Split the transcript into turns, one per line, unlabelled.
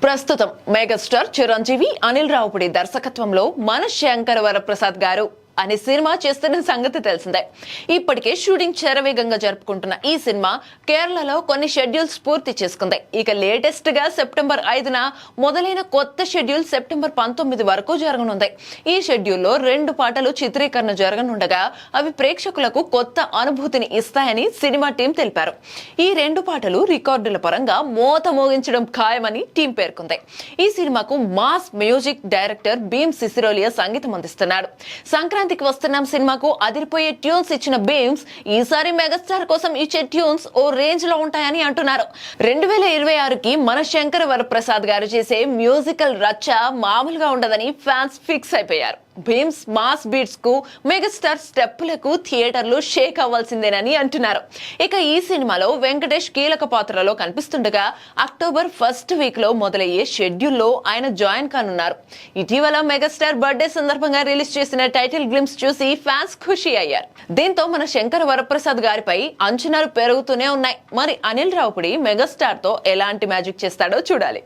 ప్రస్తుతం మెగాస్టార్ చిరంజీవి అనిల్ రావుపుడి దర్శకత్వంలో మన శంకర వరప్రసాద్ గారు అనే సినిమా చేస్తున్న సంగతి తెలిసిందే. ఇప్పటికే షూటింగ్ శరవేగంగా జరుపుకుంటున్న ఈ సినిమా కేరళలో కొన్ని షెడ్యూల్స్ పూర్తి చేసుకుంది. ఇక లేటెస్ట్ గా సెప్టెంబర్ 5న మొదలైన కొత్త షెడ్యూల్ సెప్టెంబర్ 19 వరకు జరగనుంది. ఈ షెడ్యూల్లో 2 పాటలు చిత్రీకరణ జరగనుండగా అవి ప్రేక్షకులకు కొత్త అనుభూతిని ఇస్తాయని సినిమా టీం తెలిపారు. ఈ 2 పాటలు రికార్డుల పరంగా మోత మోగించడం ఖాయమని టీం పేర్కొంది. ఈ సినిమాకు మాస్ మ్యూజిక్ డైరెక్టర్ భీమ్ సిసిరోలియా సంగీతం అందిస్తున్నాడు. సంక్రాంతికి వస్తున్నాం సినిమాకు అదిరిపోయే ట్యూన్స్ ఇచ్చిన భీమ్స్ ఈసారి మెగాస్టార్ కోసం ఇచ్చే ట్యూన్స్ ఓ రేంజ్ లో ఉంటాయని అంటున్నారు. 2026కి మన శంకర వరప్రసాద్ గారు చేసే మ్యూజికల్ రచ్చ మామూలుగా ఉండదని ఫ్యాన్స్ ఫిక్స్ అయిపోయారు. భీమ్స్ మాస్ బీట్స్ కు మెగాస్టార్ స్టెప్పులకు థియేటర్లు షేక్ అవ్వాల్సిందేనని అంటున్నారు. ఇక ఈ సినిమాలో వెంకటేష్ కీలక పాత్రలో కనిపిస్తుండగా అక్టోబర్ 1st వీక్ లో మొదలయ్యే షెడ్యూల్లో ఆయన జాయిన్ కానున్నారు. ఇటీవల మెగాస్టార్ బర్త్డే సందర్భంగా రిలీజ్ చేసిన టైటిల్ గ్లింప్స్ చూసి ఫ్యాన్స్ ఖుషి అయ్యారు. దీంతో మన శంకర వరప్రసాద్ గారిపై అంచనాలు పెరుగుతూనే ఉన్నాయి. మరి అనిల్ రావుపుడి మెగాస్టార్ తో ఎలాంటి మ్యాజిక్ చేస్తాడో చూడాలి.